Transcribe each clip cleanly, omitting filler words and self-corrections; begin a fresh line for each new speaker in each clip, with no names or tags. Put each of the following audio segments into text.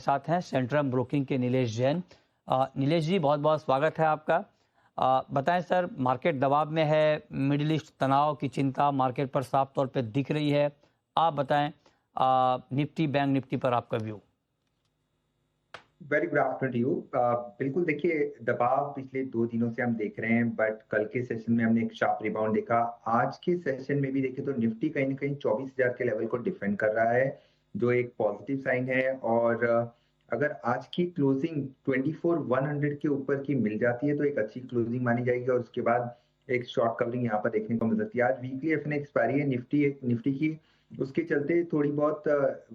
साथ हैं Centrum broking के नीलेश जैन। नीलेश जी, बहुत बहुत स्वागत है आपका। बताएं सर, मार्केट दबाव में है, मिडिल ईस्ट तनाव की चिंता मार्केट पर साफ तौर पे दिख रही है। आप बताएं निफ्टी बैंक निफ्टी पर आपका view.
Very good afternoon to you. बिल्कुल, देखिए दबाव पिछले 2 दिनों से हम देख रहे हैं, बट कल के सेशन में हमने एक शार्प रिबाउंड देखा। आज के सेशन में भी देखें तो निफ्टी कहीं ना कहीं 24,000 के लेवल को डिफेंड कर रहा है, जो एक पॉजिटिव साइन है। और अगर आज की क्लोजिंग 24,100 के ऊपर की मिल जाती है तो एक अच्छी क्लोजिंग मानी जाएगी और उसके बाद एक शॉर्ट कवरिंग यहाँ पर देखने को मिल सकती है। आज वीकली एफ एक्सपायरी है निफ्टी की, उसके चलते थोड़ी बहुत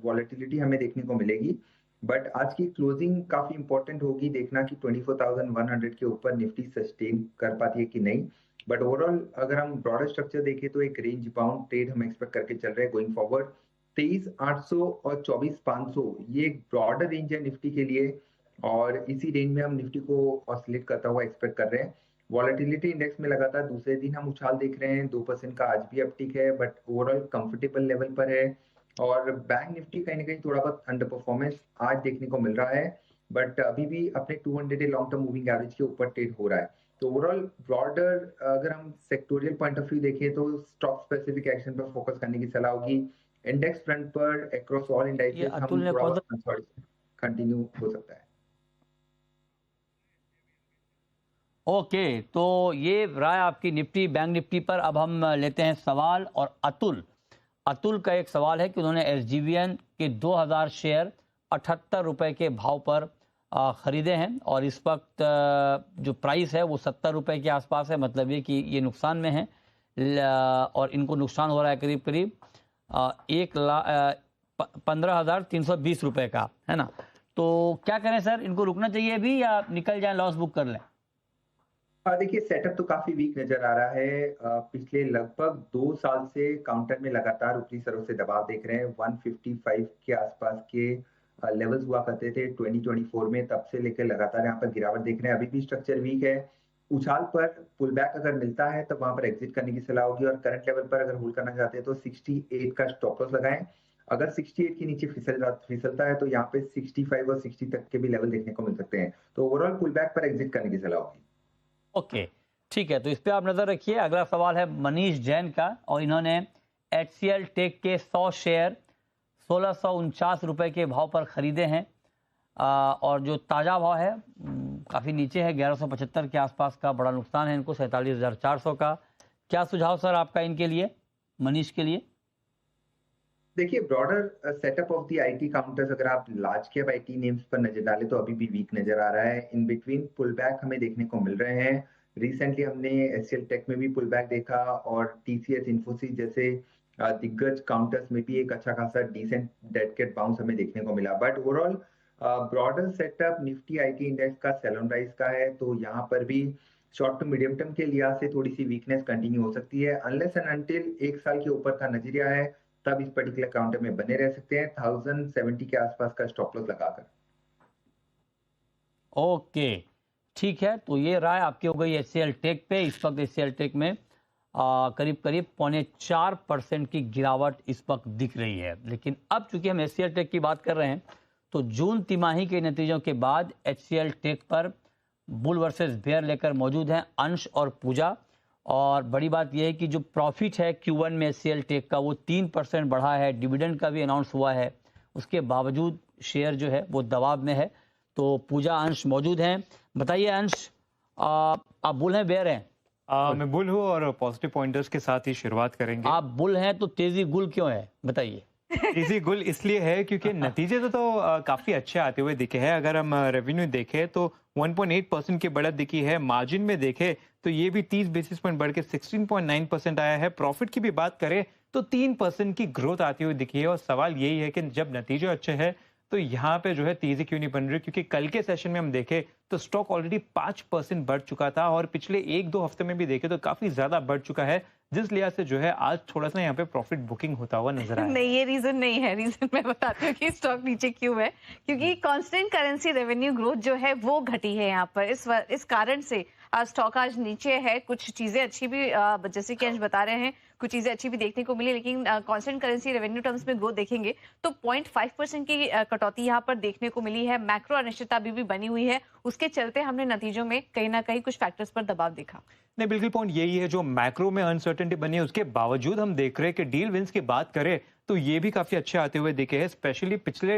वॉलेटिलिटी हमें देखने को मिलेगी। बट आज की क्लोजिंग काफी इंपॉर्टेंट होगी, देखना कि 24,100 के ऊपर निफ्टी सस्टेन कर पाती है कि नहीं। बट ओवरऑल अगर हम ब्रॉडर स्ट्रक्चर देखें तो एक रेंज बाउंड ट्रेड हम एक्सपेक्ट करके चल रहे हैं गोइंग फॉरवर्ड। 23,800 और 24,500 ये एक ब्रॉडर रेंज है निफ्टी के लिए, और इसी रेंज में हम निफ्टी को ऑसिलेट करता हुआ एक्सपेक्ट कर रहे हैं। वॉलेटिलिटी इंडेक्स में लगातार दूसरे दिन हम उछाल देख रहे हैं, 2% का आज भी अपटिक है, बट ओवरऑल कंफर्टेबल लेवल पर है। और बैंक निफ्टी कहीं ना कहीं थोड़ा बहुत अंडर परफॉर्मेंस आज देखने को मिल रहा है, बट अभी भी अपने 200 day long term moving average के ऊपर ट्रेड हो रहा है। तो ओवरऑल ब्रॉडर अगर हम सेक्टोरियल पॉइंट ऑफ व्यू देखें तो स्टॉक स्पेसिफिक एक्शन पर फोकस करने की सलाह होगी। इंडेक्स फ्रंट पर अक्रॉस ऑल इंडाइसेस हम थोड़ा बहुत कंटिन्यू हो सकता है।
ओके, तो ये राय आपकी निफ्टी बैंक निफ्टी पर। अब हम लेते हैं सवाल। और अतुल का एक सवाल है कि उन्होंने एसजीवीएन के 2000 शेयर 78 रुपए के भाव पर खरीदे हैं और इस वक्त जो प्राइस है वो 70 रुपए के आसपास है। मतलब ये कि ये नुकसान में है और इनको नुकसान हो रहा है करीब करीब 15,320 रुपए का, है ना। तो क्या करें सर, इनको रुकना चाहिए अभी या निकल जाए, लॉस बुक कर लें?
देखिए सेटअप तो काफी वीक नजर आ रहा है। पिछले लगभग 2 साल से काउंटर में लगातार ऊपरी सरों से दबाव देख रहे हैं। 155 के आसपास के लेवल्स हुआ करते थे 2024 में, तब से लेकर लगातार यहाँ पर गिरावट देख रहे हैं। अभी भी स्ट्रक्चर वीक है। उछाल पर पुल बैक अगर मिलता है तो वहां पर एग्जिट करने की सलाह होगी, और करंट लेवल पर अगर होल्ड करना चाहते हैं तो 68 का स्टॉप लॉस लगाएं। अगर 68 के नीचे फिसलता है तो यहाँ पे 65 और 60 तक के भी लेवल देखने को मिल सकते हैं। तो ओवरऑल पुल बैक पर एग्जिट करने की सलाह होगी।
ओके, ठीक है, तो इस पे आप नजर रखिए। अगला सवाल है मनीष जैन का, और इन्होंने HCL टेक के 100 शेयर 1649 रुपए के भाव पर खरीदे हैं और जो ताज़ा भाव है काफ़ी नीचे है, 1175 के आसपास का। बड़ा नुकसान है इनको, 47,400 का। क्या सुझाव सर आपका इनके लिए, मनीष के लिए?
देखिए broader setup of the IT counters अगर आप लार्ज कैप आईटी नेम्स पर नजर डालें तो अभी भी वीक नजर आ रहा है। इन बिटवीन पुल बैक हमें देखने को मिल रहे हैं। रिसेंटली हमने HCL टेक में भी पुल बैक देखा, और TCS इन्फोसिस जैसे दिग्गज काउंटर्स में भी एक अच्छा खासा डिसेंट डेड कैट बाउंस हमें देखने को मिला। But overall broader setup Nifty IT index का सेल ऑन राइज का है, तो यहाँ पर भी शॉर्ट टू मीडियम टर्म के लिहाज से थोड़ी सी वीकनेस कंटिन्यू हो सकती है। अनलेस एंड अनटिल 1 साल के ऊपर का नजरिया है तब इस पर्टिकुलर काउंटर में बने रह सकते हैं 1070 के आसपास का स्टॉप लॉस लगाकर।
ओके, ठीक है, तो ये राय आपकी हो गई HCL टेक पे। इस वक्त HCL टेक में करीब करीब 4.25% की गिरावट इस वक्त दिख रही है। लेकिन अब चूंकि हम HCL टेक की बात कर रहे हैं तो जून तिमाही के नतीजों के बाद HCL टेक पर बुल वर्सेस बेयर लेकर मौजूद हैं अंश और पूजा। और बड़ी बात यह है कि जो प्रॉफिट है Q1 में HCL टेक का वो 3% बढ़ा है। डिविडेंड का भी अनाउंस हुआ है, उसके बावजूद शेयर जो है वो दबाव में है। तो पूजा अंश मौजूद हैं। बताइए अंश, आप बुल हैं बेयर हैं?
मैं बुल हूँ और पॉजिटिव पॉइंटर्स के साथ ही शुरुआत करेंगे।
आप बुल हैं तो तेजी गुल क्यों है, बताइए?
तेजी गुल इसलिए है क्योंकि नतीजे तो काफी अच्छे आते हुए दिखे हैं। अगर हम रेवेन्यू देखें तो 1.8% की बढ़त दिखी है। मार्जिन में देखें तो ये भी 30 बेसिस पॉइंट बढ़ के 16.9% आया है। प्रॉफिट की भी बात करें तो 3% की ग्रोथ आती हुई दिखी है। और सवाल यही है कि जब नतीजे अच्छे हैं तो यहाँ पे जो है तेजी क्यों नहीं बन रही, क्योंकि कल के सेशन में हम देखें तो स्टॉक ऑलरेडी 5% बढ़ चुका था और पिछले 1-2 हफ्ते में भी देखें तो काफी ज्यादा बढ़ चुका है, जिस लिहाज से जो है आज थोड़ा सा यहाँ पे प्रॉफिट बुकिंग होता हुआ नजर आया।
नहीं, ये रीजन नहीं है। रीजन मैं बताती हूँ कि स्टॉक नीचे क्यों है, क्योंकि कांस्टेंट करेंसी रेवेन्यू ग्रोथ जो है वो घटी है यहाँ पर। इस कारण से स्टॉक आज नीचे है। कुछ चीजें अच्छी भी जैसे कि अंश बता रहे हैं, कुछ चीजें अच्छी भी देखने को मिली, लेकिन कांस्टेंट करेंसी रेवेन्यू टर्म्स में ग्रोथ देखेंगे तो 0.5% की कटौती यहाँ पर देखने को मिली है। मैक्रो अनिश्चितता अभी भी बनी हुई है, उसके चलते हमने नतीजों में कहीं ना कहीं कुछ फैक्टर्स पर दबाव देखा।
नहीं, बिल्कुल पॉइंट यही है, जो मैक्रो में अनसर्टेनिटी बनी है उसके बावजूद हम देख रहे हैं कि डील विंस की बात करें तो ये भी काफी अच्छे आते हुए दिखे हैं। स्पेशली पिछले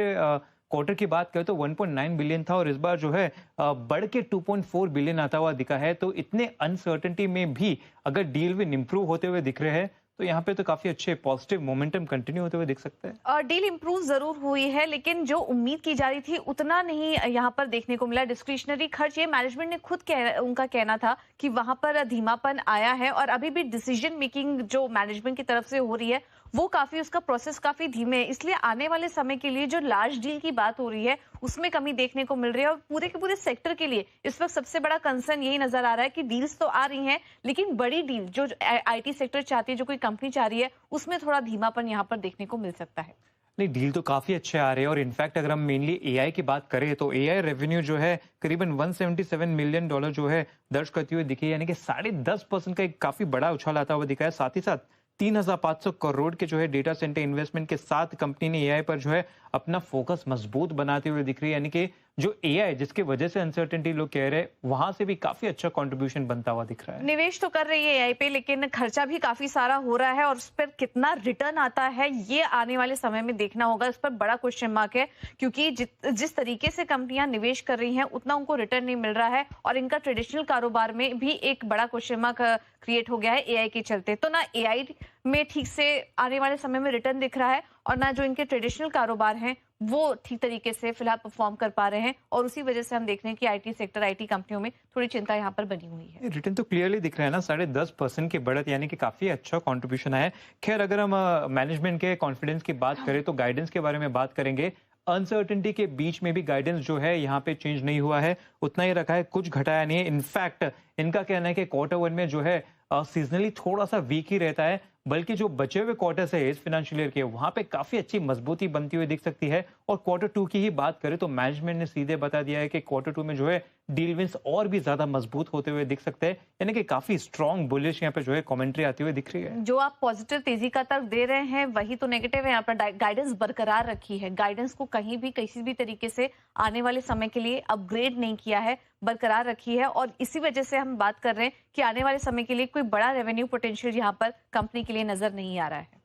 क्वार्टर की बात करें तो 1.9 बिलियन था और इस बार जो है बढ़ के 2.4 बिलियन आता हुआ दिखा है। तो इतने अनसर्टेनिटी में भी अगर डील विन इंप्रूव होते हुए दिख रहे हैं तो यहाँ पे तो काफी अच्छे पॉजिटिव मोमेंटम कंटिन्यू होते हुए दिख सकते हैं।
और डील इंप्रूव जरूर हुई है, लेकिन जो उम्मीद की जा रही थी उतना नहीं यहाँ पर देखने को मिला। डिस्क्रिशनरी खर्च, ये मैनेजमेंट ने खुद उनका कहना था कि वहां पर धीमापन आया है और अभी भी डिसीजन मेकिंग जो मैनेजमेंट की तरफ से हो रही है वो काफी, उसका प्रोसेस काफी धीमे है। इसलिए आने वाले समय के लिए जो लार्ज डील की बात हो रही है उसमें कमी देखने को मिल रही है और पूरे के पूरे सेक्टर के लिए इस वक्त सबसे बड़ा कंसर्न यही नजर आ रहा है कि डील्स तो आ रही हैं लेकिन बड़ी डील जो आईटी सेक्टर चाहती है, जो कोई कंपनी चाह रही है, उसमें थोड़ा धीमापन यहाँ पर देखने को मिल सकता है।
नहीं, डील तो काफी अच्छे आ रहे हैं और इनफैक्ट अगर हम मेनली एआई की बात करें तो एआई रेवेन्यू जो है करीबन 177 मिलियन डॉलर जो है दर्ज करती हुई दिखी, यानी कि 10.5% का एक काफी बड़ा उछाल आता हुआ दिखा है। साथ ही साथ 3,500 करोड़ के जो है डेटा सेंटर इन्वेस्टमेंट के साथ कंपनी ने एआई पर जो है अपना फोकस मजबूत बनाते हुए दिख रही है, यानी कि जो एआई जिसकी वजह से अनसर्टेनिटी लोग कह रहे हैं वहां से भी काफी अच्छा कंट्रीब्यूशन बनता हुआ दिख रहा है।
निवेश तो कर रही है एआई पे, लेकिन खर्चा भी काफी सारा हो रहा है और उस पर कितना रिटर्न आता है ये आने वाले समय में देखना होगा। इस पर बड़ा क्वेश्चन मार्क है, क्योंकि जिस तरीके से कंपनियां निवेश कर रही हैं उतना उनको रिटर्न नहीं मिल रहा है और इनका ट्रेडिशनल कारोबार में भी एक बड़ा क्वेश्चन मार्क क्रिएट हो गया है एआई के चलते। तो ना एआई में ठीक से आने वाले समय में रिटर्न दिख रहा है और ना जो इनके ट्रेडिशनल कारोबार हैं वो ठीक तरीके से फिलहाल परफॉर्म कर पा रहे हैं और उसी वजह से हम देख रहे हैं कि आईटी सेक्टर, आईटी कंपनियों में थोड़ी चिंता यहाँ पर बनी हुई है।
रिटर्न तो क्लियरली दिख रहा है ना, 10.5% की बढ़त, यानी कि काफी अच्छा कंट्रीब्यूशन है। खैर, अगर हम मैनेजमेंट के कॉन्फिडेंस की बात करें तो गाइडेंस के बारे में बात करेंगे। अनसर्टेनिटी के बीच में भी गाइडेंस जो है यहाँ पे चेंज नहीं हुआ है, उतना ही रखा है, कुछ घटाया नहीं है। इनफैक्ट इनका कहना है कि क्वार्टर 1 में जो है सीजनली थोड़ा सा वीक ही रहता है, बल्कि जो बचे हुए क्वार्टर्स है इस फाइनेंशियल ईयर के वहां पे काफी अच्छी मजबूती बनती हुई दिख सकती है। और क्वार्टर 2 की ही बात करें तो मैनेजमेंट ने सीधे बता दिया है कि क्वार्टर 2 में जो है डील विंस और भी ज्यादा मजबूत होते हुए दिख सकते हैं, यानी कि काफी स्ट्रॉन्ग बुलिश यहाँ पे जो है कमेंट्री आती हुई दिख रही है।
जो आप पॉजिटिव तेजी का तर्क दे रहे हैं वही तो नेगेटिव है। यहाँ पर गाइडेंस बरकरार रखी है, गाइडेंस को कहीं भी किसी भी तरीके से आने वाले समय के लिए अपग्रेड नहीं किया है, बरकरार रखी है। और इसी वजह से हम बात कर रहे हैं कि आने वाले समय के लिए कोई बड़ा रेवेन्यू पोटेंशियल यहाँ पर कंपनी के लिए नजर नहीं आ रहा है।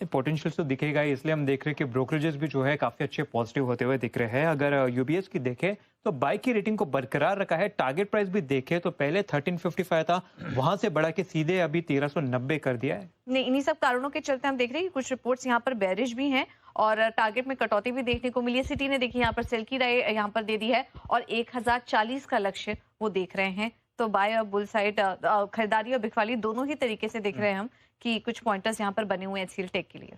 पोटेंशियल तो दिखेगा ही, इसलिए हम देख रहे हैं कि ब्रोकरेजेस भी जो है काफी अच्छे पॉजिटिव होते हुए दिख रहे हैं। अगर यूबीएस की देखें तो बाई की रेटिंग को बरकरार रखा है। टारगेट प्राइस भी देखें तो पहले 1355 था, वहां से बढ़ा के सीधे अभी 1390 कर दिया है।
नहीं, इन्हीं सब कारणों के चलते हम देख रहे हैं कि कुछ रिपोर्ट्स यहाँ पर बेरिश भी हैं और टारगेट में कटौती भी देखने को मिली है। सिटी ने देखिए यहाँ पर सेल की राय यहाँ पर दे दी है और 1040 का लक्ष्य वो देख रहे हैं। तो बाय और बुल साइड, खरीदारी और बिकवाली दोनों ही तरीके से देख रहे हैं हम कि कुछ पॉइंटर्स यहाँ पर बने हुए हैं एचसीएल टेक के लिए।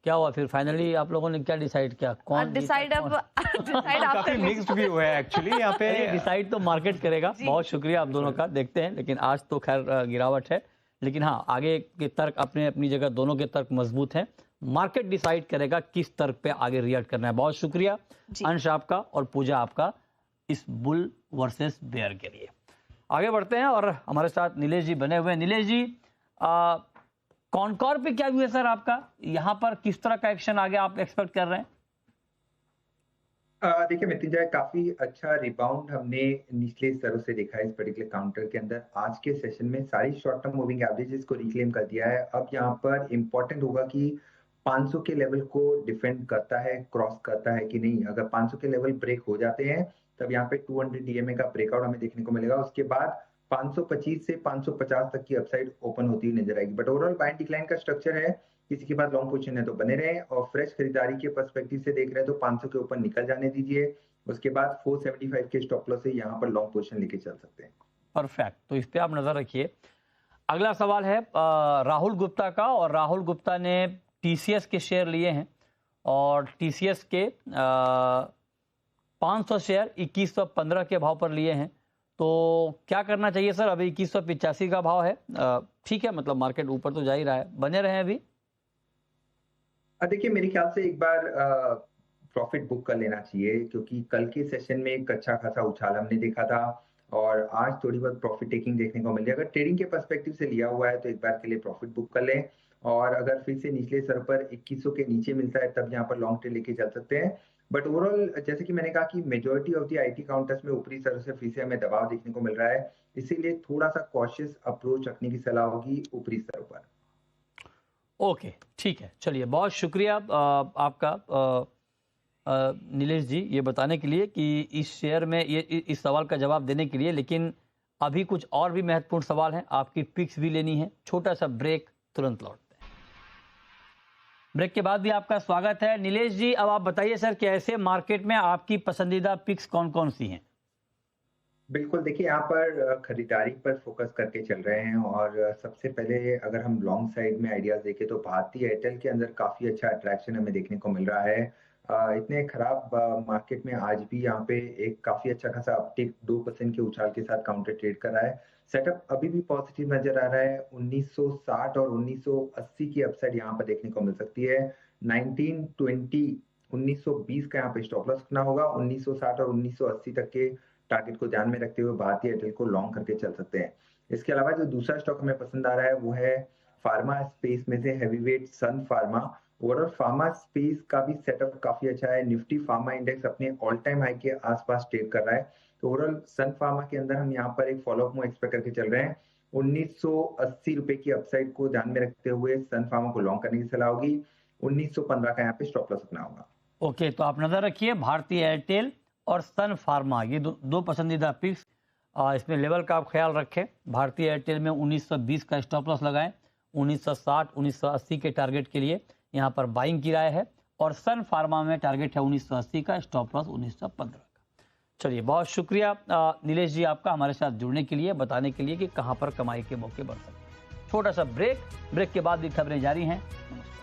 क्या हुआ फिर फाइनली आप लोगों ने क्या डिसाइड किया? कौन
डिसाइड अब डिसाइड आप
काफी
कर
मिक्स्ड भी हुआ है एक्चुअली यहाँ पे।
डिसाइड तो मार्केट करेगा। बहुत शुक्रिया आप दोनों का, देखते हैं। लेकिन आज तो खैर गिरावट है, लेकिन हाँ आगे के तर्क अपने अपनी जगह, दोनों के तर्क मजबूत हैं। मार्केट डिसाइड करेगा किस तर्क पे आगे रिएक्ट करना है। बहुत शुक्रिया अंश आपका और पूजा आपका इस बुल वर्सेस बेयर के लिए। आगे बढ़ते हैं और हमारे साथ नीलेश जी बने हुए हैं। नीलेश जी, कॉनकॉर पे क्या व्यू है सर आपका? यहाँ पर किस तरह का एक्शन आगे आप एक्सपेक्ट कर रहे हैं?
देखिए मृत्युंजय, काफी अच्छा रिबाउंड हमने निचले स्तरों से देखा है इस पर्टिकुलर काउंटर के अंदर। आज के सेशन में सारी शॉर्ट टर्म मूविंग एवरेजेस को रिक्लेम कर दिया है। अब यहाँ पर इंपॉर्टेंट होगा कि 500 के लेवल को डिफेंड करता है, क्रॉस करता है कि नहीं। अगर 500 के लेवल ब्रेक हो जाते हैं तब यहाँ पे 200 डीएमए का ब्रेकआउट हमें देखने को मिलेगा। उसके बाद 525 से 550 तक की अपसाइड ओपन होती हुई नजर आएगी। बट ओवरऑल बाइंग डिक्लाइन का स्ट्रक्चर है, किसी के पास लॉन्ग पोजीशन है तो बने रहे और फ्रेश खरीदारी के पर्सपेक्टिव से देख रहे हैं तो 500 के ऊपर निकल जाने दीजिए। उसके बाद 475 के स्टॉप लॉस से यहाँ पर लॉन्ग पोजीशन लेके चल सकते हैं।
परफेक्ट, तो इस पे आप नजर रखिए। अगला सवाल है राहुल गुप्ता का, और राहुल गुप्ता ने टीसीएस के शेयर लिए हैं और टीसीएस के 500 शेयर 2115 के भाव पर लिए हैं। तो क्या करना चाहिए सर? अभी 2185 का भाव है, ठीक है, मतलब मार्केट ऊपर तो जा ही रहा है, बने रहे अभी?
देखिए मेरे ख्याल से एक बार प्रॉफिट बुक कर लेना चाहिए, क्योंकि कल के सेशन में एक अच्छा खासा उछाल हमने देखा था और आज थोड़ी बहुत प्रॉफिट टेकिंग देखने को मिल रही है। अगर ट्रेडिंग के पर्सपेक्टिव से लिया हुआ है तो एक बार के लिए प्रॉफिट बुक कर लें, और अगर फिर से निचले स्तर पर 2100 के नीचे मिलता है तब यहाँ पर लॉन्ग ट्रेड लेके चल सकते हैं। बट ओवरऑल जैसे कि मैंने कहा कि majority of the IT counters में ऊपरी स्तर से फिर से हमें दबाव देखने को मिल रहा है, इसीलिए थोड़ा सा कॉशियस अप्रोच रखने की सलाह होगी ऊपरी स्तर पर।
ओके, ठीक है, चलिए, बहुत शुक्रिया आपका नीलेश जी ये बताने के लिए कि इस शेयर में ये इस सवाल का जवाब देने के लिए। लेकिन अभी कुछ और भी महत्वपूर्ण सवाल हैं, आपकी पिक्स भी लेनी है। छोटा सा ब्रेक, तुरंत लौटते हैं। ब्रेक के बाद भी आपका स्वागत है। नीलेश जी, अब आप बताइए सर कि ऐसे मार्केट में आपकी पसंदीदा पिक्स कौन कौन सी हैं?
बिल्कुल, देखिए यहाँ पर खरीदारी पर फोकस करके चल रहे हैं, और सबसे पहले अगर हम लॉन्ग साइड में आइडियाज देखें तो भारतीय एयरटेल के अंदर काफी अच्छा अट्रैक्शन हमें देखने को मिल रहा है। इतने खराब मार्केट में आज भी यहाँ पे एक काफी अच्छा खासा अपटिक 2% के उछाल के साथ काउंटर ट्रेड कर रहा है। सेटअप अभी भी पॉजिटिव नजर आ रहा है। 1960 और 1980 की अपसाइड यहाँ पर देखने को मिल सकती है। 1920 का यहाँ पे स्टॉप लॉस रखना होगा। 1960 और 1980 तक के टारगेट को ध्यान में रखते हुए भारतीय एयरटेल को लॉन्ग करके चल सकते हैं। इसके अलावा जो दूसरा स्टॉक हमें पसंद आ रहा है वो है फार्मा स्पेस में से हैवीवेट सन फार्मा। ओवरऑल फार्मा स्पेस का भी सेटअप काफी अच्छा है। निफ्टी फार्मा इंडेक्स अपने ऑल टाइम हाई के आसपास ट्रेड कर रहा है, तो ओवरऑल सन फार्मा के अंदर हम यहाँ पर एक फॉलोअप मूव एक्सपेक्ट करके चल रहे हैं। 1980 रुपए की अपसाइड को ध्यान में रखते हुए सन फार्मा को लॉन्ग करने की सलाह होगी। 1915 का यहाँ पे स्टॉप लॉस रखना होगा।
ओके, तो आप नजर रखिए भारतीय एयरटेल और सन फार्मा, ये दो पसंदीदा पिक्स। इसमें लेवल का आप ख्याल रखें। भारतीय एयरटेल में 1920 का स्टॉप लॉस लगाएं, 1960 1980 के टारगेट के लिए यहाँ पर बाइंग की राय है, और सन फार्मा में टारगेट है 1980 का, स्टॉप लॉस 1915 का। चलिए, बहुत शुक्रिया नीलेश जी आपका हमारे साथ जुड़ने के लिए, बताने के लिए कि कहाँ पर कमाई के मौके बढ़ सकते हैं। छोटा सा ब्रेक के बाद भी खबरें जारी हैं। नमस्कार।